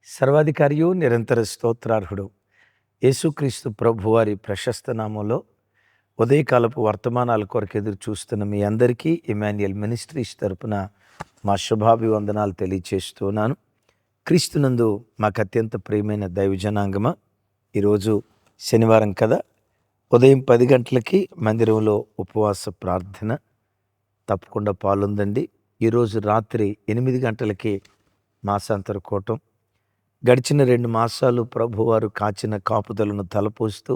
సర్వాధికారియు నిరంతర స్తోత్రార్హుడు యేసుక్రీస్తు ప్రభువారి ప్రశస్త నామంలో ఉదయకాలపు వర్తమానాల కొరకు ఎదురు చూస్తున్న మీ అందరికీ ఇమాన్యుయల్ మినిస్ట్రీస్ తరపున మా శుభాభివందనాలు తెలియచేస్తున్నాను. క్రీస్తునందు మాకు అత్యంత ప్రియమైన దైవజనాంగమ, ఈరోజు శనివారం కదా, ఉదయం 10 గంటలకి మందిరంలో ఉపవాస ప్రార్థన తప్పకుండా పాల్గొందండి. ఈరోజు రాత్రి 8 గంటలకి మాసాంతర కూటం. గడిచిన 2 మాసాలు ప్రభువారు కాచిన కాపుదలను తలపోస్తూ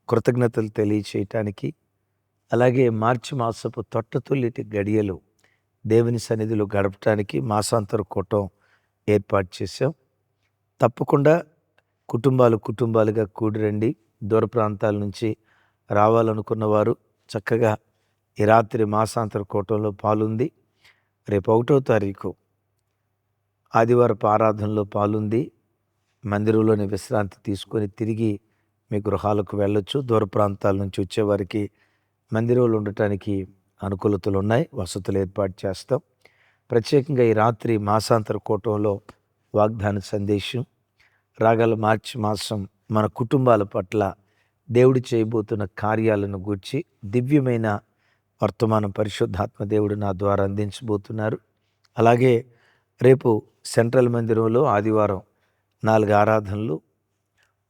కృతజ్ఞతలు తెలియచేయటానికి, అలాగే మార్చి మాసపు తొట్టతుల్లిటి గడియలు దేవుని సన్నిధిలో గడపటానికి మాసాంతర కూటం ఏర్పాటు చేశాం. తప్పకుండా కుటుంబాలుగా కూడిరండి. దూర ప్రాంతాల నుంచి రావాలనుకున్న వారు చక్కగా ఈ రాత్రి మాసాంతర కూటంలో పాలుంది. రేపు 1వ తారీఖు ఆదివారపు ఆరాధనలో పాలుంది. మందిరంలోని విశ్రాంతి తీసుకొని తిరిగి మీ గృహాలకు వెళ్ళొచ్చు. దూర ప్రాంతాల నుంచి వచ్చేవారికి మందిరంలో ఉండటానికి అనుకూలతలు ఉన్నాయి, వసతులు ఏర్పాటు చేస్తాం. ప్రత్యేకంగా ఈ రాత్రి మాసాంతర కూటంలో వాగ్దాన సందేశం, రాగల మార్చి మాసం మన కుటుంబాల పట్ల దేవుడు చేయబోతున్న కార్యాలను గూర్చి దివ్యమైన వర్తమానం పరిశుద్ధాత్మ దేవుడు నా ద్వారా అందించబోతున్నారు. అలాగే రేపు సెంట్రల్ మందిరంలో ఆదివారం 4 ఆరాధనలు,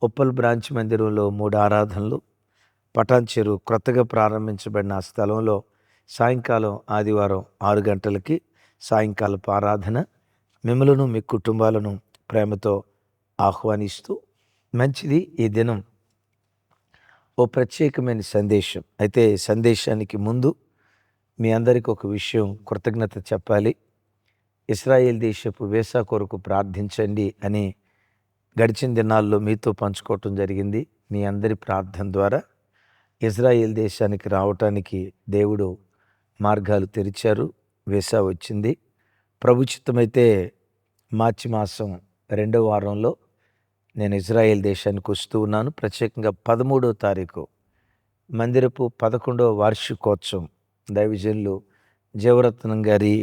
ఉప్పల్ బ్రాంచ్ మందిరంలో 3 ఆరాధనలు, పటాన్ చెరువు క్రొత్తగా ప్రారంభించబడిన ఆ స్థలంలో సాయంకాలం ఆదివారం 6 గంటలకి సాయంకాలపు ఆరాధన. మిమ్మలను మీ కుటుంబాలను ప్రేమతో ఆహ్వానిస్తూ, మంచిది ఈ దినం ఓ ప్రత్యేకమైన సందేశం. అయితే సందేశానికి ముందు మీ అందరికీ ఒక విషయం కృతజ్ఞత చెప్పాలి. ఇశ్రాయేల్ దేశపు వీసా కొరకు ప్రార్థించండి అని గడిచిన దినాల్లో మీతో పంచుకోవటం జరిగింది. మీ అందరి ప్రార్థన ద్వారా ఇజ్రాయేల్ దేశానికి రావటానికి దేవుడు మార్గాలు తెరిచారు. వీసా వచ్చింది. ప్రభు చిత్తమైతే మార్చి మాసం 2వ వారంలో నేను ఇజ్రాయేల్ దేశానికి వస్తూ ఉన్నాను. ప్రత్యేకంగా 13వ తారీఖు మందిరపు 11వ వార్షికోత్సవం దైవజనులు జీవరత్నం గారి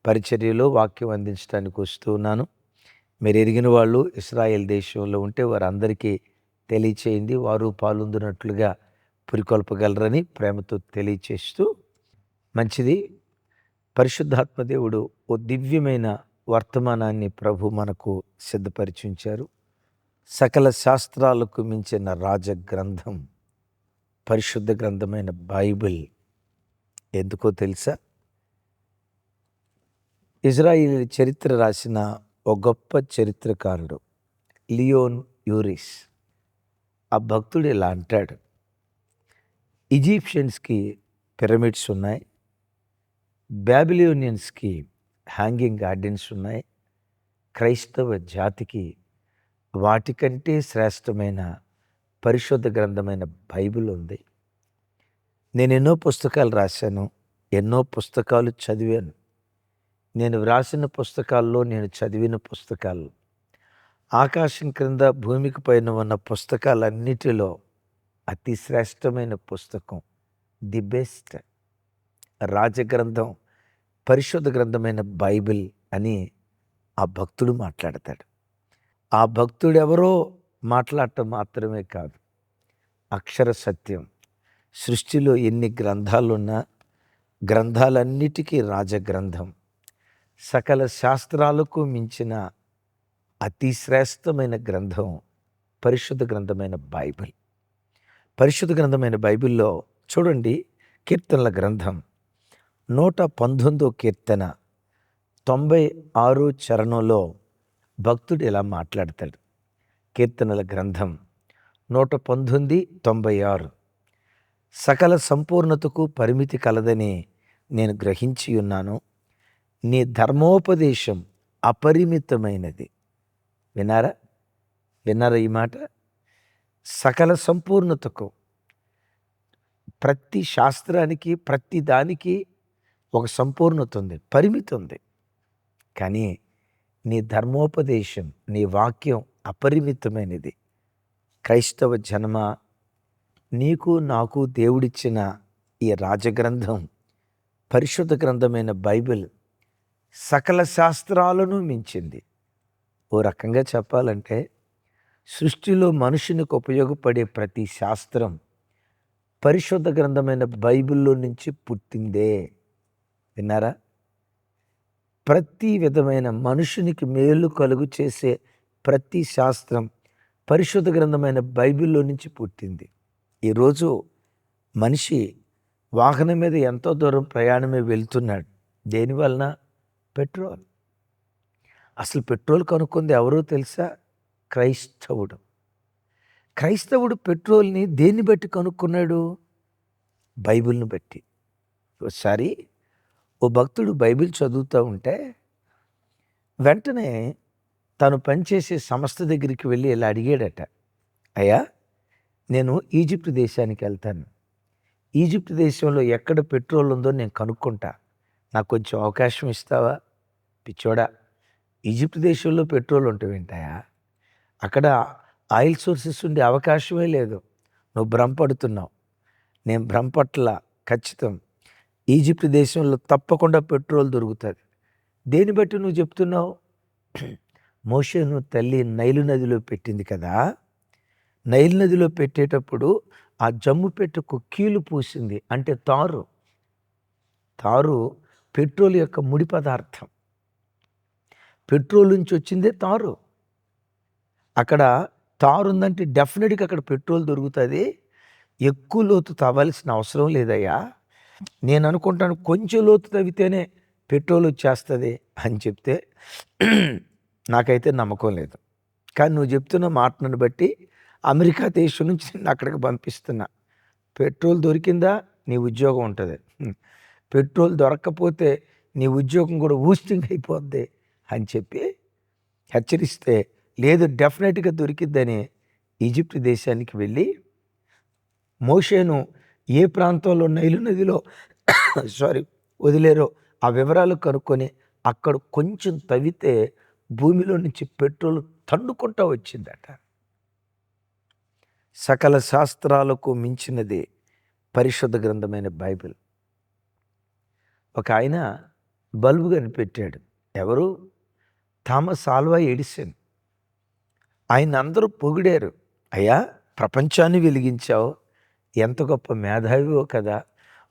పరిచర్యలో వాక్యం అందించడానికి వస్తూ ఉన్నాను. మీరు ఎరిగిన వాళ్ళు ఇశ్రాయేల్ దేశంలో ఉంటే వారందరికీ తెలియచేయండి, వారు పాల్గొందునట్లుగా పురికొల్పగలరని ప్రేమతో తెలియచేస్తూ, మంచిది. పరిశుద్ధాత్మ దేవుడు ఓ దివ్యమైన వర్తమానాన్ని ప్రభు మనకు సిద్ధపరిచుంచారు. సకల శాస్త్రాలకు మించిన రాజగ్రంథం పరిశుద్ధ గ్రంథమైన బైబిల్. ఎందుకో తెలుసా? ఇజ్రాయేల్ చరిత్ర రాసిన ఒక గొప్ప చరిత్రకారుడు లియోన్ యూరిస్. ఆ భక్తుడు ఇలా అంటాడు: ఈజిప్షియన్స్కి పిరమిడ్స్ ఉన్నాయి, బాబిలోనియన్స్కి హ్యాంగింగ్ గార్డెన్స్ ఉన్నాయి, క్రైస్తవ జాతికి వాటికంటే శ్రేష్టమైన పరిశుద్ధ గ్రంథమైన బైబిల్ ఉంది. నేను ఎన్నో పుస్తకాలు రాశాను, ఎన్నో పుస్తకాలు చదివాను. నేను వ్రాసిన పుస్తకాల్లో, నేను చదివిన పుస్తకాలు, ఆకాశం క్రింద భూమికి పైన ఉన్న పుస్తకాలన్నిటిలో అతి శ్రేష్టమైన పుస్తకం, ది బెస్ట్ రాజగ్రంథం, పరిశుద్ధ గ్రంథమైన బైబిల్ అని ఆ భక్తుడు మాట్లాడతాడు. ఆ భక్తుడు ఎవరో మాట్లాడటం మాత్రమే కాదు, అక్షర సత్యం. సృష్టిలో ఎన్ని గ్రంథాలున్నా గ్రంథాలన్నిటికీ రాజగ్రంథం, సకల శాస్త్రాలకు మించిన అతి శ్రేష్టమైన గ్రంథం పరిశుద్ధ గ్రంథమైన బైబిల్. పరిశుద్ధ గ్రంథమైన బైబిల్లో చూడండి, కీర్తనల గ్రంథం 119వ కీర్తన 96 చరణంలో భక్తుడు ఇలా మాట్లాడతాడు. కీర్తనల గ్రంథం 119:96. సకల సంపూర్ణతకు పరిమితి కలదని నేను గ్రహించి ఉన్నాను, నీ ధర్మోపదేశం అపరిమితమైనది. విన్నారా ఈ మాట? సకల సంపూర్ణతకు, ప్రతి శాస్త్రానికి, ప్రతి దానికి ఒక సంపూర్ణత ఉంది, పరిమితి ఉంది. కానీ నీ ధర్మోపదేశం, నీ వాక్యం అపరిమితమైనది. క్రైస్తవ జనమ, నీకు నాకు దేవుడిచ్చిన ఈ రాజగ్రంథం పరిశుద్ధ గ్రంథమైన బైబిల్ సకల శాస్త్రాలను మించింది. ఓ రకంగా చెప్పాలంటే సృష్టిలో మనుషునికి ఉపయోగపడే ప్రతి శాస్త్రం పరిశుద్ధ గ్రంథమైన బైబిల్‌లో నుంచి పుట్టిందే. విన్నారా? ప్రతి విధమైన మనుషునికి మేలు కలుగు చేసే ప్రతి శాస్త్రం పరిశుద్ధ గ్రంథమైన బైబిల్‌లో నుంచి పుట్టింది. ఈరోజు మనిషి వాహనం మీద ఎంతో దూరం ప్రయాణమే వెళ్తున్నాడు. దేనివలన? పెట్రోల్. అసలు పెట్రోల్ కనుక్కుంది ఎవరో తెలుసా? క్రైస్తవుడు. క్రైస్తవుడు పెట్రోల్‌ని దేన్ని బట్టి కనుక్కున్నాడు? బైబిల్‌ని బట్టి. ఒకసారి ఓ భక్తుడు బైబిల్ చదువుతూ ఉంటే వెంటనే తను పనిచేసే సంస్థ దగ్గరికి వెళ్ళి ఇలా అడిగాడట. అయ్యా, నేను ఈజిప్ట్ దేశానికి వెళ్తాను. ఈజిప్ట్ దేశంలో ఎక్కడ పెట్రోల్ ఉందో నేను కనుక్కుంటా. నాకు కొంచెం అవకాశం ఇస్తావా? పిచ్చోడా, ఈజిప్ట్ దేశంలో పెట్రోల్ ఉంటావేంటయ్యా? అక్కడ ఆయిల్ సోర్సెస్ ఉండే అవకాశమే లేదు. నువ్వు భ్రమపడుతున్నావు. నేను భ్రమపట్ల. ఖచ్చితం. ఈజిప్ట్ దేశంలో తప్పకుండా పెట్రోల్ దొరుకుతుంది. దేన్ని బట్టి నువ్వు చెప్తున్నావు? మోషేను తల్లి నైలు నదిలో పెట్టింది కదా. నైలు నదిలో పెట్టేటప్పుడు ఆ జమ్ము పెట్టుకు కీలు పూసింది. అంటే తారు. తారు పెట్రోల్ యొక్క ముడి పదార్థం. పెట్రోల్ నుంచి వచ్చిందే తారు. అక్కడ తారు ఉందంటే డెఫినెట్గా అక్కడ పెట్రోల్ దొరుకుతుంది. ఎక్కువ లోతు తవ్వాల్సిన అవసరం లేదయ్యా. నేను అనుకుంటాను కొంచెం లోతు తవ్వితేనే పెట్రోల్ వచ్చేస్తుంది అని చెప్తే నాకైతే నమ్మకం లేదు. కానీ నువ్వు చెప్తున్న మాటను బట్టి అమెరికా దేశం నుంచి నేను అక్కడికి పంపిస్తున్నా. పెట్రోల్ దొరికిందా నీ ఉద్యోగం ఉంటుంది. పెట్రోల్ దొరక్కపోతే నీ ఉద్యోగం కూడా ఊస్టింగ్ అయిపోద్ది అని చెప్పి హెచ్చరిస్తే, లేదు డెఫినెట్గా దొరికిద్దని ఈజిప్ట్ దేశానికి వెళ్ళి మోషేను ఏ ప్రాంతంలో నైలు నదిలో వదిలేరో ఆ వివరాలు కనుక్కొని అక్కడ కొంచెం తవ్వితే భూమిలో నుంచి పెట్రోల్ తండుకుంటూ వచ్చిందట. సకల శాస్త్రాలకు మించినది పరిశుద్ధ గ్రంథమైన బైబిల్. ఒక ఆయన బల్బు కనిపెట్టాడు. ఎవరు? Thomas Alva Edison. ఆయన అందరూ పొగిడారు. అయ్యా, ప్రపంచాన్ని వెలిగించావు, ఎంత గొప్ప మేధావివో కదా.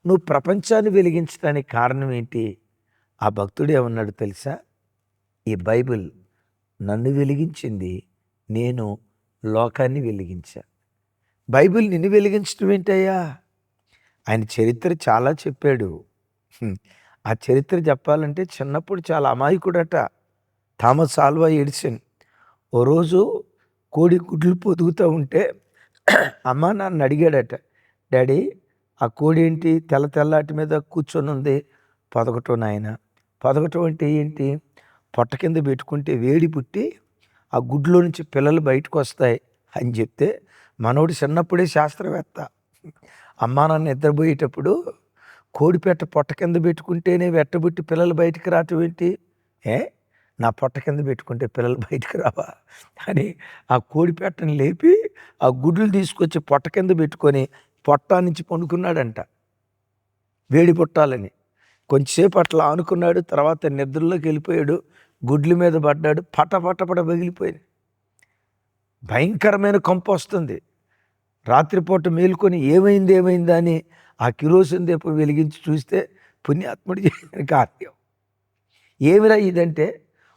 నువ్వు ప్రపంచాన్ని వెలిగించడానికి కారణం ఏంటి? ఆ భక్తుడు ఏమన్నాడు తెలుసా? ఈ బైబిల్ నన్ను వెలిగించింది, నేను లోకాన్ని వెలిగించా. బైబిల్ నిన్ను వెలిగించడం ఏంటయ్యా? ఆయన చరిత్ర చాలా చెప్పాడు. ఆ చరిత్ర చెప్పాలంటే చిన్నప్పుడు చాలా అమాయకుడట థామస్ ఆల్వా ఎడిసన్. ఓ రోజు కోడి గుడ్లు పొదుగుతూ ఉంటే అమ్మ నాన్న అడిగాడట, డాడీ ఆ కోడి ఏంటి తెల్లటి మీద కూర్చొని ఉంది? పొదగటం నాయన. పొదగటం అంటే ఏంటి? పొట్ట కింద పెట్టుకుంటే వేడి పుట్టి ఆ గుడ్లో నుంచి పిల్లలు బయటకు వస్తాయి అని చెప్తే మనోడు చిన్నప్పుడే శాస్త్రవేత్త. అమ్మా నాన్న నిద్రపోయేటప్పుడు కోడిపెట్ట పొట్ట కింద పెట్టుకుంటేనే వెట్టబుట్టి పిల్లలు బయటికి రావటం ఏంటి? నా పొట్ట కింద పెట్టుకుంటే పిల్లలు బయటికి రావా అని ఆ కోడిపెట్టని లేపి ఆ గుడ్లు తీసుకొచ్చి పొట్ట కింద పెట్టుకొని పొట్టా నుంచి పండుకున్నాడంట వేడి పుట్టాలని. కొంచెంసేపు అట్లా ఆనుకున్నాడు, తర్వాత నిద్రలోకి వెళ్ళిపోయాడు. గుడ్ల మీద పడ్డాడు, పట పగిలిపోయింది. భయంకరమైన కంపు వస్తుంది. రాత్రిపూట మేలుకొని ఏమైందా అని ఆ కిరోసిన్ దీపం వెలిగించి చూస్తే పుణ్యాత్ముడు చేసిన కార్యం. ఏమిరా ఇదంటే,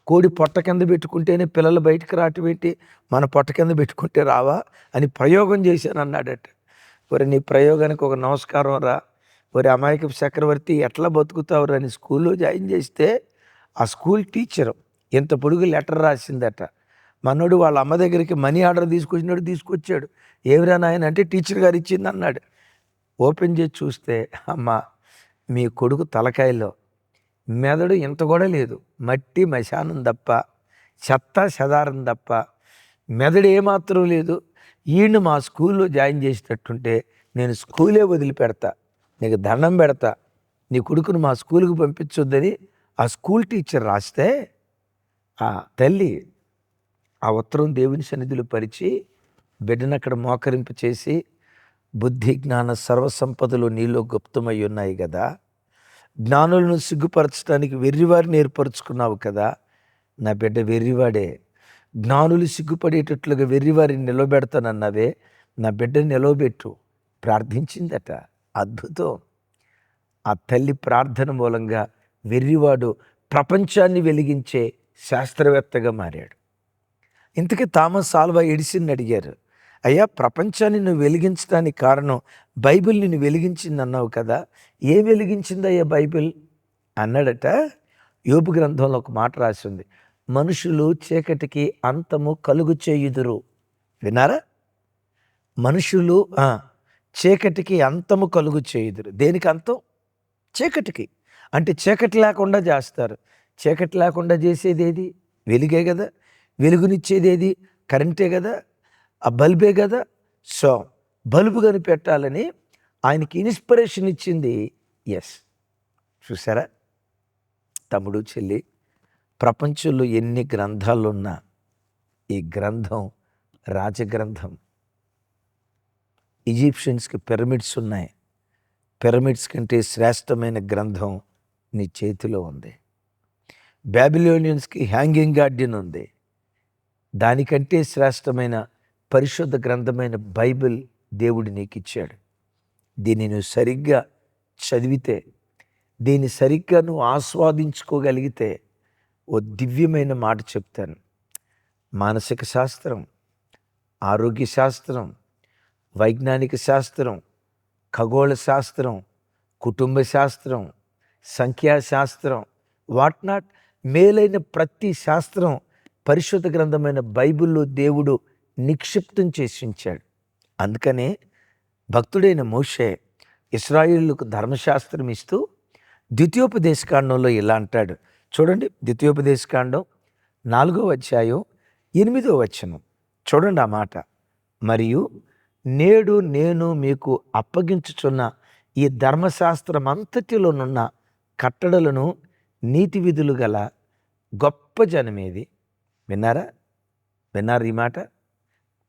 కోడి పొట్ట కింద పెట్టుకుంటేనే పిల్లలు బయటకు రావటం ఏంటి, మన పొట్ట కింద పెట్టుకుంటే రావా అని ప్రయోగం చేశాను అన్నాడట. ఒరే, నీ ప్రయోగానికి ఒక నమస్కారం రా. ఒరే అమాయకపు చక్రవర్తి, ఎట్లా బతుకుతావురా అని స్కూల్లో జాయిన్ చేస్తే ఆ స్కూల్ టీచరు ఇంత పొడుగు లెటర్ రాసిందట. మనోడు వాళ్ళ అమ్మ దగ్గరికి మనీ ఆర్డర్ తీసుకొచ్చాడు. ఏమిరా నాయన అంటే, టీచర్ గారు ఇచ్చింది అన్నాడు. ఓపెన్ చేసి చూస్తే, అమ్మ మీ కొడుకు తలకాయలో మెదడు ఇంత కూడా లేదు, మట్టి మశానం తప్ప, చెత్త చెదారం తప్ప మెదడు ఏమాత్రం లేదు. ఈయన్ని మా స్కూల్లో జాయిన్ చేసేటట్టుంటే నేను స్కూలే వదిలిపెడతా, నీకు దండం పెడతా, నీ కొడుకును మా స్కూల్కి పంపించొద్దని ఆ స్కూల్ టీచర్ రాస్తే ఆ తల్లి ఆ ఉత్తరం దేవుని సన్నిధిలో పరిచి బిడ్డను అక్కడ మోకరింపు చేసి, బుద్ధి జ్ఞాన సర్వసంపదలు నీలో గుప్తమై ఉన్నాయి కదా, జ్ఞానులను సిగ్గుపరచడానికి వెర్రివారిని ఏర్పరచుకున్నావు కదా. నా బిడ్డ వెర్రివాడే, జ్ఞానులు సిగ్గుపడేటట్లుగా వెర్రివారిని నిలబెడతానన్నావే, నా బిడ్డని నిలవబెట్టు ప్రార్థించిందట. అద్భుతం. ఆ తల్లి ప్రార్థన మూలంగా వెర్రివాడు ప్రపంచాన్ని వెలిగించే శాస్త్రవేత్తగా మారాడు. ఇంతకీ థామస్ ఆల్వా ఎడిసన్ని అడిగారు, అయ్యా ప్రపంచాన్ని నువ్వు వెలిగించడానికి కారణం బైబిల్ నిన్ను వెలిగించింది అన్నావు కదా, ఏం వెలిగించిందయ్యా బైబిల్ అన్నాడట. యోబు గ్రంథంలో ఒక మాట రాసింది, మనుషులు చీకటికి అంతము కలుగు చేయుదురు. విన్నారా? మనుషులు చీకటికి అంతము కలుగు చేయుదురు. దేనికి అంతం? చీకటికి. అంటే చీకటి లేకుండా చేస్తారు. చీకటి లేకుండా చేసేది ఏది? వెలుగే కదా. వెలుగునిచ్చేది ఏది? కరెంటే కదా, ఆ బల్బే కదా. సో బల్బు కనిపెట్టాలని ఆయనకి ఇన్స్పిరేషన్ ఇచ్చింది. ఎస్, చూసారా తమ్ముడు చెల్లి, ప్రపంచంలో ఎన్ని గ్రంథాలున్నా ఈ గ్రంథం రాజగ్రంథం. ఈజిప్షియన్స్కి పిరమిడ్స్ ఉన్నాయి. పిరమిడ్స్ కంటే శ్రేష్టమైన గ్రంథం నీ చేతిలో ఉంది. బాబిలోనియన్స్కి హ్యాంగింగ్ గార్డెన్ ఉంది. దానికంటే శ్రేష్టమైన పరిశుద్ధ గ్రంథమైన బైబిల్ దేవుడు నీకు ఇచ్చాడు. దీన్ని నువ్వు సరిగ్గా చదివితే, దీన్ని సరిగ్గా నువ్వు ఆస్వాదించుకోగలిగితే ఓ దివ్యమైన మాట చెప్తాను. మానసిక శాస్త్రం, ఆరోగ్య శాస్త్రం, వైజ్ఞానిక శాస్త్రం, ఖగోళ శాస్త్రం, కుటుంబ శాస్త్రం, సంఖ్యాశాస్త్రం, వాట్ నాట్, మేలైన ప్రతి శాస్త్రం పరిశుద్ధ గ్రంథమైన బైబిల్లో దేవుడు నిక్షిప్తం చేసి ఉంచాడు. అందుకనే భక్తుడైన మోషే ఇశ్రాయేలుకు ధర్మశాస్త్రం ఇస్తూ ద్వితీయోపదేశకాండంలో ఇలా అంటాడు. చూడండి, ద్వితీయోపదేశకాండం 4వ అధ్యాయం 8వ వచనం చూడండి ఆ మాట. మరియు నేడు నేను మీకు అప్పగించుచున్న ఈ ధర్మశాస్త్రం అంతటిలోనున్న కట్టడలను నీతి విధులు గల గొప్ప జనమేది. విన్నారా? విన్నారు ఈ మాట?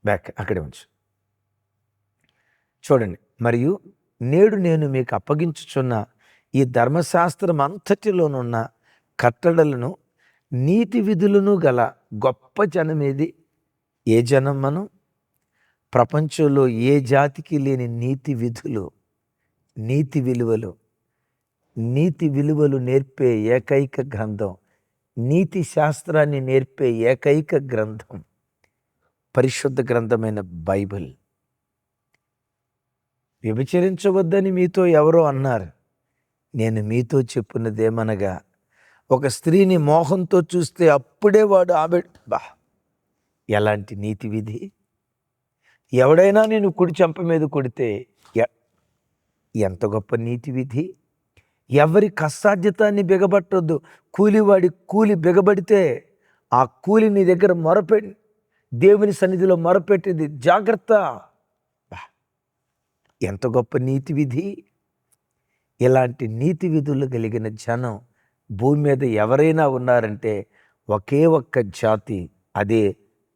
బ్యాక్ అక్కడే ఉంచు. చూడండి, మరియు నేడు నేను మీకు అప్పగించుచున్న ఈ ధర్మశాస్త్రం అంతటిలోనున్న కట్టడలను నీతి విధులను గల గొప్ప జనమేది. ఏ జనం మనం? ప్రపంచంలో ఏ జాతికి లేని నీతి విధులు, నీతి విలువలు, నీతి విలువలు నేర్పే ఏకైక గ్రంథం, నీతి శాస్త్రాన్ని నేర్పే ఏకైక గ్రంథం పరిశుద్ధ గ్రంథమైన బైబిల్. వ్యభిచరించవద్దని మీతో ఎవరో అన్నారు. నేను మీతో చెప్పున్నదేమనగా, ఒక స్త్రీని మోహంతో చూస్తే అప్పుడే వాడు ఎలాంటి నీతి విధి! ఎవడైనా నేను కుడి చెంప మీద కొడితే ఎంత గొప్ప నీతి విధి! ఎవరి కష్టార్జితాన్ని బిగబట్టొద్దు. కూలివాడి కూలి బిగబడితే ఆ కూలి నీ దగ్గర మొరపెట్టి దేవుని సన్నిధిలో మొరపెట్టింది జాగ్రత్త. ఎంత గొప్ప నీతి విధి! ఇలాంటి నీతి విధులు కలిగిన జనం భూమి మీద ఎవరైనా ఉన్నారంటే ఒకే ఒక్క జాతి, అదే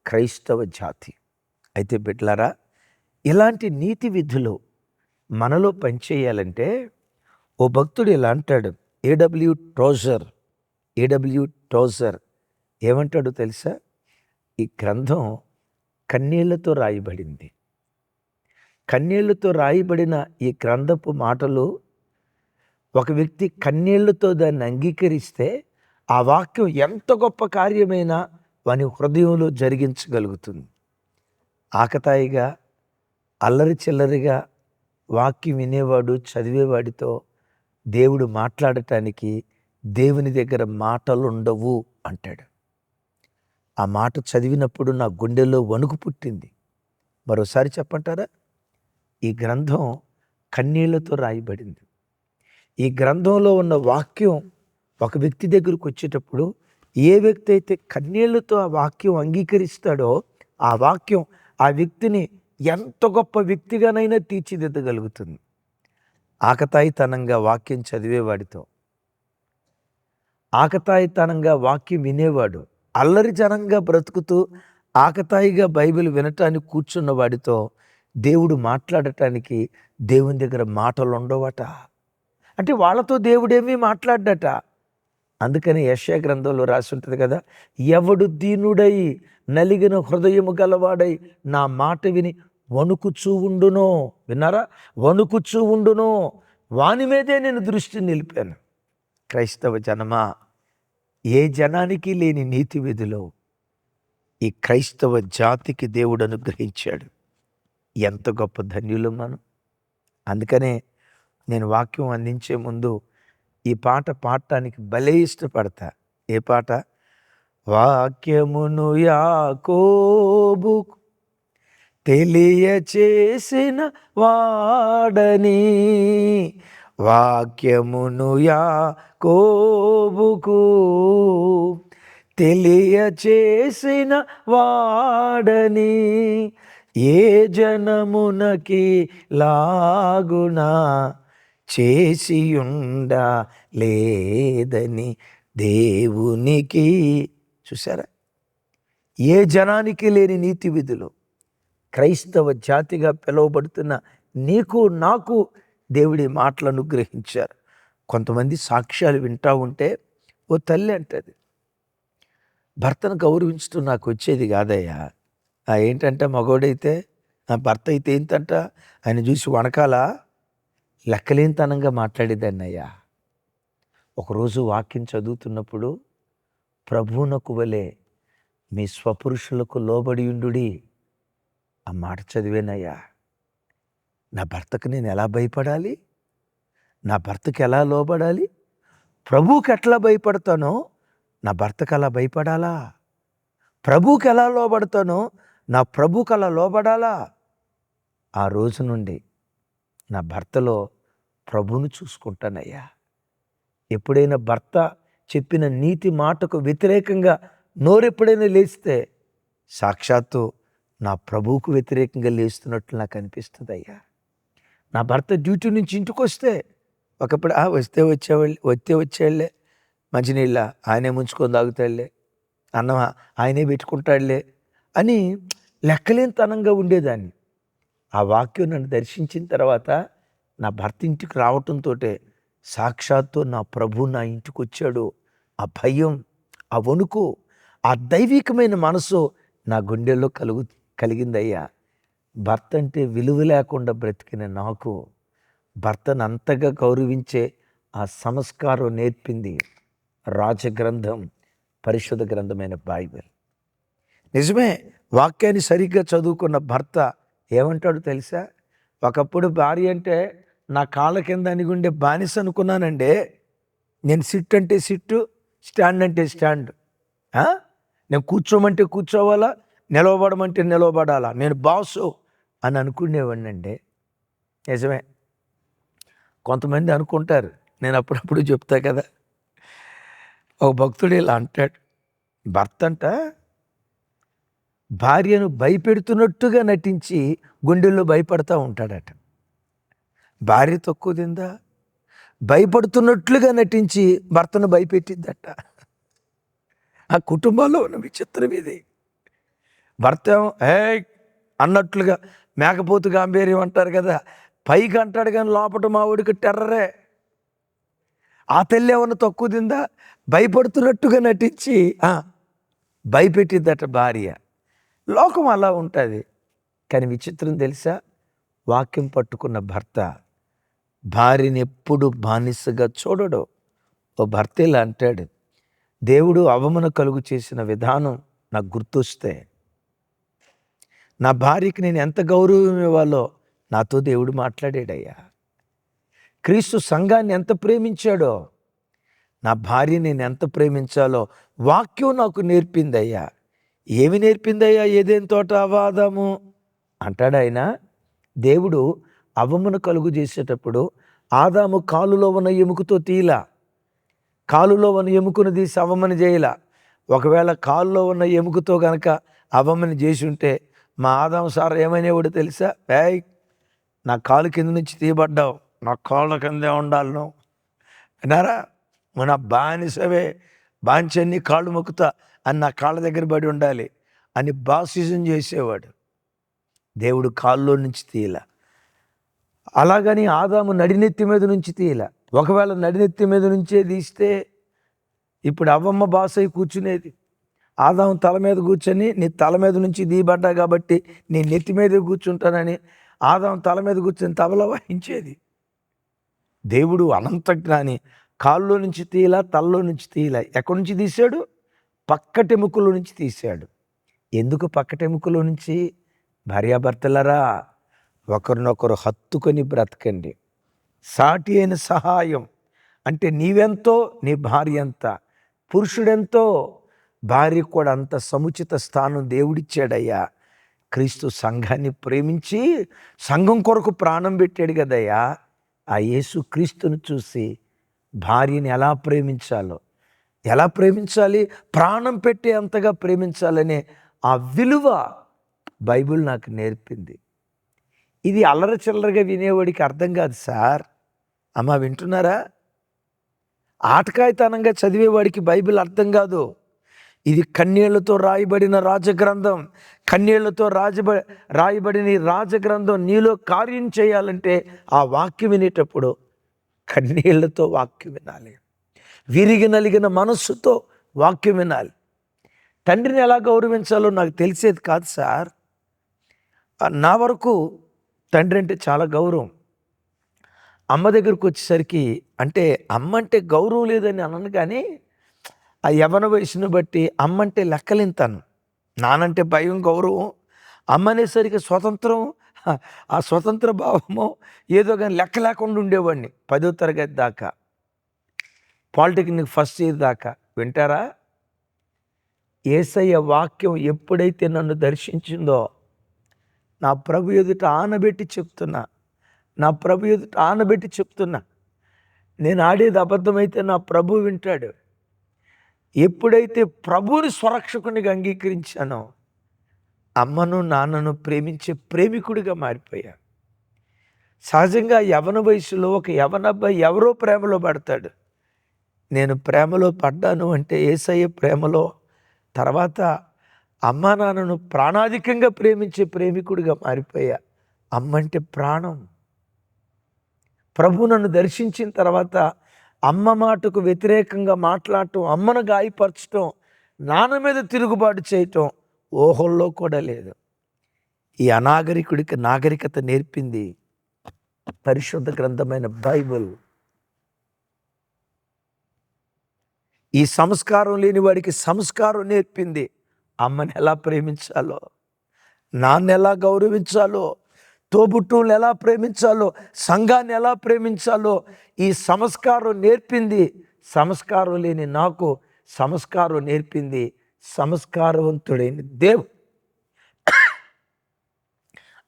క్రైస్తవ జాతి. అయితే బిడ్డలారా, ఇలాంటి నీతి విధులు మనలో పనిచేయాలంటే ఓ భక్తుడు ఇలా అంటాడు. ఏడబ్ల్యూ టోజర్ ఏమంటాడో తెలుసా? ఈ గ్రంథం కన్నీళ్లతో రాయబడింది. కన్నీళ్లతో రాయబడిన ఈ గ్రంథపు మాటలు ఒక వ్యక్తి కన్నీళ్లతో దాన్ని అంగీకరిస్తే ఆ వాక్యం ఎంత గొప్ప కార్యమైనా వాని హృదయంలో జరిగించగలుగుతుంది. ఆకతాయిగా, అల్లరి చిల్లరిగా వాక్యం వినేవాడు, చదివేవాడితో దేవుడు మాట్లాడటానికి దేవుని దగ్గర మాటలు ఉండవు అంటాడు. ఆ మాట చదివినప్పుడు నా గుండెల్లో వణుకు పుట్టింది. మరోసారి చెప్పంటారా? ఈ గ్రంథం కన్నీళ్లతో రాయబడింది. ఈ గ్రంథంలో ఉన్న వాక్యం ఒక వ్యక్తి దగ్గరకు వచ్చేటప్పుడు ఏ వ్యక్తి అయితే కన్నీళ్లతో ఆ వాక్యం అంగీకరిస్తాడో ఆ వాక్యం ఆ వ్యక్తిని ఎంత గొప్ప వ్యక్తిగానైనా తీర్చిదిద్దగలుగుతుంది. ఆకతాయితనంగా వాక్యం చదివేవాడితో, ఆకతాయితనంగా వాక్యం వినేవాడు, అల్లరి జనంగా బ్రతుకుతూ ఆకతాయిగా బైబిల్ వినటానికి కూర్చున్న వాడితో దేవుడు మాట్లాడటానికి దేవుని దగ్గర మాటలు ఉండవట. అంటే వాళ్ళతో దేవుడేమీ మాట్లాడ్డట. అందుకని యెషయా గ్రంథంలో రాసి ఉంటుంది కదా, ఎవడు దీనుడై నలిగిన హృదయము గలవాడై నా మాట విని వణుకుచూ ఉండునో, విన్నారా, వణుకుచూ ఉండునో వాని మీదే నేను దృష్టి నిలిపాను. క్రైస్తవ జనమా, ఏ జనానికి లేని నీతి విధిలో ఈ క్రైస్తవ జాతికి దేవుడు అనుగ్రహించాడు. ఎంత గొప్ప ధన్యులు మనం. అందుకనే నేను వాక్యం అందించే ముందు ఈ పాట పాడటానికి భలే ఇష్టపడతా. ఏ పాట? వాక్యమును యాకోబు తెలియచేసిన వాడని, వాక్యమును యాకోబుకు తెలియచేసిన వాడని, ఏ జనమునకి లాగునా చేసియుండ లేదని దేవునికి. చూసారా, ఏ జనానికి లేని నీతి విధులు క్రైస్తవ జాతిగా పిలువబడుతున్న నీకు నాకు దేవుడి మాటలు అనుగ్రహించారు. కొంతమంది సాక్ష్యాలు వింటూ ఉంటే ఓ తల్లి అంటది, భర్తను గౌరవించడం నాకు వచ్చేది కాదయ్యా. ఏంటంటే మగోడైతే, నా భర్త అయితే ఏంటంట, ఆయన చూసి వణకాల లెక్కలేనితనంగా మాట్లాడేదాన్ని అయ్యా. ఒకరోజు వాక్యం చదువుతున్నప్పుడు ప్రభువునకు వలె మీ స్వపురుషులకు లోబడియుండుడి ఆ మాట చదివేనయ్యా. నా భర్తకు నేను ఎలా భయపడాలి, నా భర్తకి ఎలా లోబడాలి, ప్రభువుకి ఎట్లా భయపడతానో నా భర్తకు అలా భయపడాలా, ప్రభువుకి ఎలా లోబడతానో నా ప్రభువుకి అలా లోబడాలా. ఆ రోజు నుండి నా భర్తలో ప్రభువును చూసుకుంటానయ్యా. ఎప్పుడైనా భర్త చెప్పిన నీతి మాటకు వ్యతిరేకంగా నోరెప్పుడైనా లేస్తే సాక్షాత్తు నా ప్రభువుకు వ్యతిరేకంగా లేస్తున్నట్లు నాకు అనిపిస్తుంది అయ్యా. నా భర్త డ్యూటీ నుంచి ఇంటికి వస్తే ఒకప్పుడు వచ్చేవాళ్ళే మంచినీళ్ళ ఆయనే ముంచుకొని తాగుతాడులే, అన్నం ఆయనే పెట్టుకుంటాడులే అని లెక్కలేనితనంగా ఉండేదాన్ని. ఆ వాక్యం నన్ను దర్శించిన తర్వాత నా భర్త ఇంటికి రావటంతో సాక్షాత్తు నా ప్రభు నా ఇంటికి వచ్చాడు. ఆ భయం, ఆ వణుకు, ఆ దైవికమైన మనసు నా గుండెల్లో కలిగిందయ్యా. భర్త అంటే విలువ లేకుండా బ్రతికిన నాకు భర్తను అంతగా గౌరవించే ఆ సంస్కారం నేర్పింది రాజగ్రంథం, పరిశుద్ధ గ్రంథమైన బైబిల్. నిజమే, వాక్యాన్ని సరిగ్గా చదువుకున్న భర్త ఏమంటాడు తెలుసా? ఒకప్పుడు భార్య అంటే నా కాళ్ళ కింద అనిగుండే బానిస అనుకున్నానండి. నేను సిట్ అంటే సిట్టు, స్టాండ్ అంటే స్టాండ్. నేను కూర్చోమంటే కూర్చోవాలా, నిలవబడమంటే నిలవబడాలా, నేను బాసు అని అనుకునేవాడిని అండి. నిజమే, కొంతమంది అనుకుంటారు, నేను అప్పుడప్పుడు చెప్తా కదా. ఒక భక్తుడు ఇలా అంటాడు, భర్త అంట భార్యను భయపెడుతున్నట్టుగా నటించి గుండెల్లో భయపడతా ఉంటాడట. భార్య తక్కువ తిందా, భయపడుతున్నట్లుగా నటించి భర్తను భయపెట్టిద్దట. ఆ కుటుంబాల్లో ఉన్న విచిత్రం ఇది. భర్త అన్నట్లుగా మేకపోతు గాంభీర్యం అంటారు కదా, పైకి అంటాడు కానీ లోపల మా ఊడికి టెర్రరే. ఆ తల్లి ఏమన్నా తక్కువ తిందా, భయపడుతున్నట్టుగా నటించి భయపెట్టిద్దట భార్య. లోకం అలా ఉంటుంది. కానీ విచిత్రం తెలుసా, వాక్యం పట్టుకున్న భర్త భార్యని ఎప్పుడు బానిసగా చూడడు. ఓ భర్త ఇలా అంటాడు, దేవుడు అవమాన కలుగు చేసిన విధానం నాకు గుర్తొస్తే నా భార్యకి నేను ఎంత గౌరవం ఇవ్వాలో నాతో దేవుడు మాట్లాడాడయ్యా. క్రీస్తు సంఘాన్ని ఎంత ప్రేమించాడో నా భార్య నేను ఎంత ప్రేమించాలో వాక్యం నాకు నేర్పిందయ్యా. ఏమి నేర్పిందయ్యా? ఏదేం తోట అవాదము అంటాడు ఆయన. దేవుడు అవమును కలుగు చేసేటప్పుడు ఆదాము కాలులో ఉన్న ఎముకతో తీలా, కాలులో ఉన్న ఎముకను తీసి అవమని చేయలా. ఒకవేళ కాలులో ఉన్న ఎముకతో కనుక అవమని చేసి ఉంటే మా ఆదాము సార్ ఏమనేవాడు తెలుసా? నా కాలు కింద నుంచి తీయబడ్డావు, నా కాళ్ళ కిందే ఉండాలి నువ్వు, విన్నారా, మన బానిసవే, బాంచన్ని కాళ్ళు మొక్కుతా అని నా కాళ్ళ దగ్గర పడి ఉండాలి అని బాసిజం చేసేవాడు. దేవుడు కాళ్ళలో నుంచి తీయలా. అలాగని ఆదాము నడినెత్తి మీద నుంచి తీయలా. ఒకవేళ నడినెత్తి మీద నుంచే తీస్తే ఇప్పుడు అవ్వమ్మ బాసై కూర్చునేది. ఆదాము తల మీద కూర్చొని నీ తల మీద నుంచి దీబడ్డా కాబట్టి నీ నెత్తి మీదే కూర్చుంటానని ఆదాము తల మీద కూర్చొని తబల వాయించేది. దేవుడు అనంత జ్ఞాని. కాల్లో నుంచి తీయలా, తలలో నుంచి తీయలా. ఎక్కడి నుంచి తీశాడు? పక్కటెముకలో నుంచి తీశాడు. ఎందుకు పక్కటెముకలో నుంచి? భార్యాభర్తలరా, ఒకరినొకరు హత్తుకొని బ్రతకండి. సాటి అయిన సహాయం అంటే నీవెంతో నీ భార్య ఎంత, పురుషుడెంతో భార్యకు కూడా అంత సముచిత స్థానం దేవుడిచ్చాడయ్యా. క్రీస్తు సంఘాన్ని ప్రేమించి సంఘం కొరకు ప్రాణం పెట్టాడు కదయ్యా. ఆ యేసు క్రీస్తును చూసి భార్యని ఎలా ప్రేమించాలి, ప్రాణం పెట్టి అంతగా ప్రేమించాలనే ఆ విలువ బైబిల్ నాకు నేర్పింది. ఇది అల్లర చిల్లరగా వినేవాడికి అర్థం కాదు సార్. అమ్మ వింటున్నారా? ఆటకాయితనంగా చదివేవాడికి బైబిల్ అర్థం కాదు. ఇది కన్నీళ్లతో రాయబడిన రాజగ్రంథం. కన్నీళ్లతో రాయబడిన ఈ రాజగ్రంథం నీలో కార్యం చేయాలంటే ఆ వాక్యం వినేటప్పుడు కన్నీళ్లతో వాక్యం వినాలి. విరిగి నలిగిన మనస్సుతో వాక్యం వినాలి. తండ్రిని ఎలా గౌరవించాలో నాకు తెలిసేది కాదు సార్. నా వరకు తండ్రి అంటే చాలా గౌరవం. అమ్మ దగ్గరకు వచ్చేసరికి అంటే అమ్మ అంటే గౌరవం లేదని అనను, కానీ ఆ యవ్వన వయసును బట్టి అమ్మ అంటే లెక్కలింతాను. నానంటే భయం, గౌరవం. అమ్మ అనేసరికి స్వతంత్రం, ఆ స్వతంత్ర భావము ఏదో కానీ లెక్క లేకుండా ఉండేవాడిని 10వ తరగతి దాకా, పాలిటెక్నిక్ ఫస్ట్ ఇయర్ దాకా. వింటారా? యేసయ్య వాక్యం ఎప్పుడైతే నన్ను దర్శించిందో నా ప్రభు ఎదుట ఆనబెట్టి చెప్తున్నా, నేను ఆడేది అబద్ధమైతే నా ప్రభు వింటాడు. ఎప్పుడైతే ప్రభువుని స్వరక్షకునిగా అంగీకరించానో అమ్మను నాన్నను ప్రేమించే ప్రేమికుడిగా మారిపోయా. సహజంగా యవ్వన వయసులో ఒక యవ్వనబ్బాయి ఎవరో ప్రేమలో పడతాడు. నేను ప్రేమలో పడ్డాను అంటే యేసయ్య ప్రేమలో, తర్వాత అమ్మా నాన్నను ప్రాణాధికంగా ప్రేమించే ప్రేమికుడిగా మారిపోయా. అమ్మంటే ప్రాణం. ప్రభు నన్ను దర్శించిన తర్వాత అమ్మ మాటకు వ్యతిరేకంగా మాట్లాడటం, అమ్మను గాయపరచటం, నాన్న మీద తిరుగుబాటు చేయటం ఊహల్లో కూడా లేదు. ఈ అనాగరికుడికి నాగరికత నేర్పింది పరిశుద్ధ గ్రంథమైన బైబిల్. ఈ సంస్కారం లేని వాడికి సంస్కారం నేర్పింది. అమ్మని ఎలా ప్రేమించాలో, నాన్న ఎలా గౌరవించాలో, తోబుట్టువులను ఎలా ప్రేమించాలో, సంఘాన్ని ఎలా ప్రేమించాలో ఈ సంస్కారం నేర్పింది. సంస్కారం లేని నాకు సంస్కారం నేర్పింది సంస్కారవంతుడైన దేవుడు.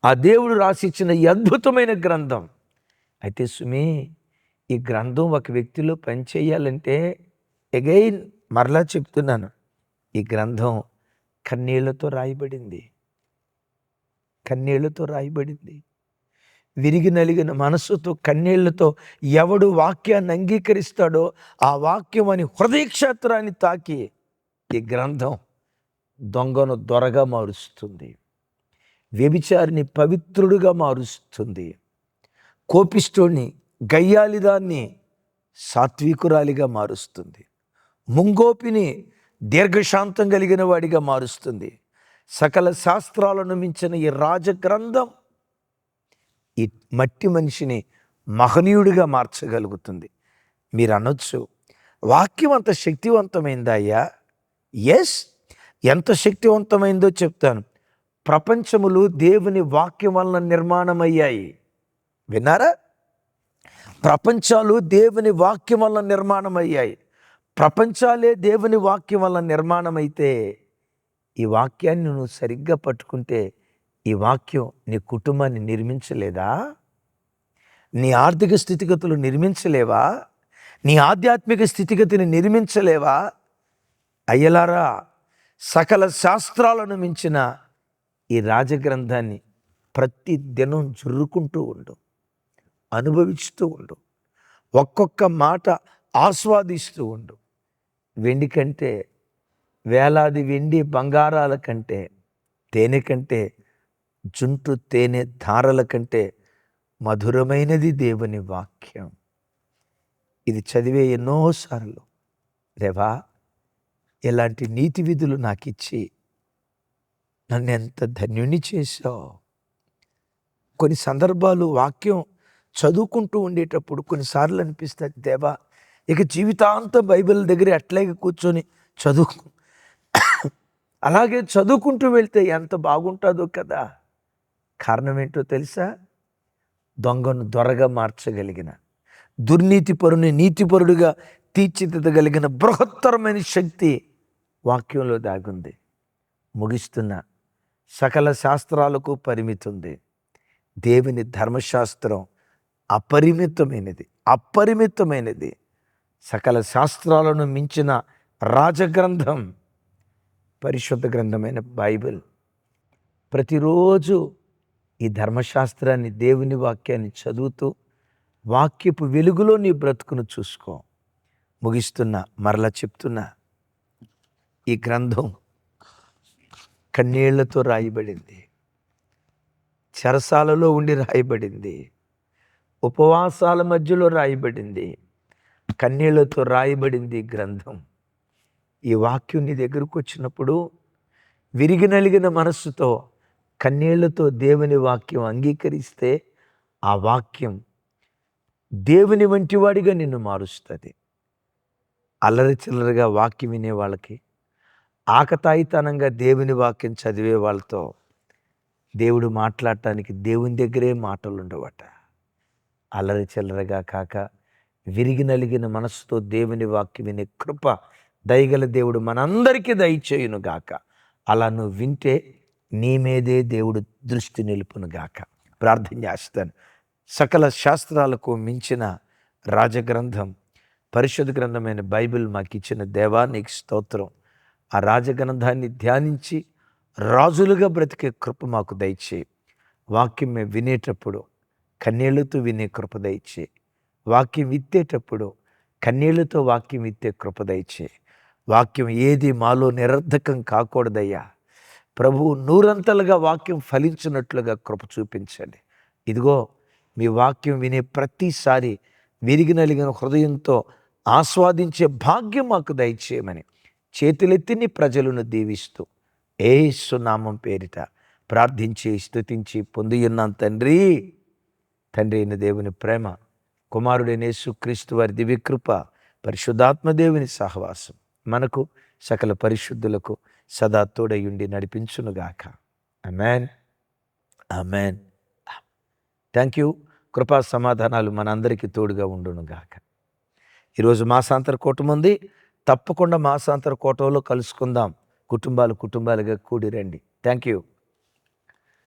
ఆ దేవుడు రాసిచ్చిన ఈ అద్భుతమైన గ్రంథం. అయితే సుమి, ఈ గ్రంథం ఒక వ్యక్తిలో పనిచేయాలంటే అగైన్ మరలా చెప్తున్నాను, ఈ గ్రంథం కన్నీళ్లతో రాయబడింది. విరిగి నలిగిన మనస్సుతో కన్నీళ్లతో ఎవడు వాక్యాన్ని అంగీకరిస్తాడో ఆ వాక్యం అని హృదయక్షేత్రాన్ని తాకి ఈ గ్రంథం దొంగను దొరగా మారుస్తుంది, వ్యభిచారిని పవిత్రుడుగా మారుస్తుంది, కోపిష్ఠుడిని గయ్యాలిదాన్ని సాత్వికురాలిగా మారుస్తుంది, ముంగోపిని దీర్ఘశాంతం కలిగిన వాడిగా మారుస్తుంది. సకల శాస్త్రాలను మించిన ఈ రాజగ్రంథం ఈ మట్టి మనిషిని మహనీయుడిగా మార్చగలుగుతుంది. మీరు అనొచ్చు, వాక్యం అంత శక్తివంతమైందా అయ్యా? ఎస్, ఎంత శక్తివంతమైందో చెప్తాను. ప్రపంచములు దేవుని వాక్యం వలన నిర్మాణమయ్యాయి. విన్నారా? ప్రపంచాలు దేవుని వాక్యం వలన నిర్మాణమయ్యాయి. ప్రపంచాలే దేవుని వాక్యం వలన నిర్మాణమైతే ఈ వాక్యాన్ని నువ్వు సరిగ్గా పట్టుకుంటే ఈ వాక్యం నీ కుటుంబాన్ని నిర్మించలేదా? నీ ఆర్థిక స్థితిగతులు నిర్మించలేవా? నీ ఆధ్యాత్మిక స్థితిగతిని నిర్మించలేవా? అయ్యలారా, సకల శాస్త్రాలను మించిన ఈ రాజగ్రంథాన్ని ప్రతి దినం జుర్రుకుంటూ ఉండు, అనుభవిస్తూ ఉండు, ఒక్కొక్క మాట ఆస్వాదిస్తూ ఉండు. వెండి కంటే, వేలాది వెండి బంగారాల కంటే, తేనె కంటే, జుంటు తేనె ధారల కంటే మధురమైనది దేవుని వాక్యం. ఇది చదివే ఎన్నోసార్లు దేవా, ఇలాంటి నీతి విధులు నాకిచ్చి నన్ను ఎంత ధన్యుని చేశావు. కొన్ని సందర్భాలు వాక్యం చదువుకుంటూ ఉండేటప్పుడు కొన్నిసార్లు అనిపిస్తుంది, దేవా ఇక జీవితాంతం బైబిల్ దగ్గర అట్లాగే కూర్చొని అలాగే చదువుకుంటూ వెళ్తే ఎంత బాగుంటుందో కదా. కారణం ఏంటో తెలుసా? దొంగను దొరగా మార్చగలిగిన, దుర్నీతి పరుని నీతిపరుడుగా తీర్చిదిద్దగలిగిన బృహత్తరమైన శక్తి వాక్యంలో దాగుంది. ముగిస్తున్న సకల శాస్త్రాలకు పరిమితి ఉంది. దేవుని ధర్మశాస్త్రం అపరిమితమైనది. సకల శాస్త్రాలను మించిన రాజగ్రంథం పరిశుద్ధ గ్రంథమైన బైబిల్. ప్రతిరోజు ఈ ధర్మశాస్త్రాన్ని, దేవుని వాక్యాన్ని చదువుతూ వాక్యపు వెలుగులో నీ బ్రతుకును చూసుకో. ముగిస్తున్నా, మరలా చెప్తున్నా, ఈ గ్రంథం కన్నీళ్లతో రాయబడింది, చెరసాలలో ఉండి రాయబడింది, ఉపవాసాల మధ్యలో రాయబడింది, కన్నీళ్లతో రాయబడింది గ్రంథం. ఈ వాక్యం నీ దగ్గరకు వచ్చినప్పుడు విరిగి నలిగిన మనస్సుతో కన్నీళ్లతో దేవుని వాక్యం అంగీకరిస్తే ఆ వాక్యం దేవుని వంటి వాడిగా నిన్ను మారుస్తుంది. అల్లరి చిల్లరగా వాక్యం వినే వాళ్ళకి, ఆకతాయితనంగా దేవుని వాక్యం చదివే వాళ్ళతో దేవుడు మాట్లాడటానికి దేవుని దగ్గరే మాటలు ఉండవట. అల్లరి చిల్లరగా కాక విరిగి నలిగిన మనసుతో దేవుని వాక్యం వినే కృప దయగల దేవుడు మనందరికీ దయచేయును గాక. అలా నువ్వు వింటే నీ మీదే దేవుడు దృష్టి నిలుపును గాక. ప్రార్థన చేస్తాను. సకల శాస్త్రాలకు మించిన రాజగ్రంథం పరిశుద్ధ గ్రంథమైన బైబిల్ మాకు ఇచ్చిన దేవా, నీకు స్తోత్రం. ఆ రాజగ్రంథాన్ని ధ్యానించి రాజులుగా బ్రతికే కృప మాకు దయచేయి. వాక్యం మేము వినేటప్పుడు కన్నీళ్లతో వినే కృప దయచేయి. వాక్యం విత్తేటప్పుడు కన్నీళ్లతో వాక్యం విత్తే కృప దయచేయి. వాక్యం ఏది మాలో నిరర్ధకం కాకూడదయ్యా. ప్రభువు నూరంతలుగా వాక్యం ఫలించినట్లుగా కృప చూపించండి. ఇదిగో మీ వాక్యం వినే ప్రతిసారి విరిగి నలిగిన హృదయంతో ఆస్వాదించే భాగ్యం మాకు దయచేయమని చేతులెత్తి నీ ప్రజలను దీవిస్తూ యేసు నామం పేరిట ప్రార్థించి స్తుతించి పొందియున్నాం తండ్రి. తండ్రి అయిన దేవుని ప్రేమ, కుమారుడైన యేసుక్రీస్తు వారి దివ్యకృప, పరిశుద్ధాత్మ దేవుని సహవాసం మనకు సకల పరిశుద్ధులకు సదా తోడయుండి నడిపించునుగాక. ఆమేన్, ఆమేన్. Thank you. కృపా సమాధానాలు మనందరికీ తోడుగా ఉండునుగాక. ఈరోజు మాసాంతర కూటం ఉంది. తప్పకుండా మాసాంతర కూటంలో కలుసుకుందాం. కుటుంబాలుగా కూడి రండి. Thank you.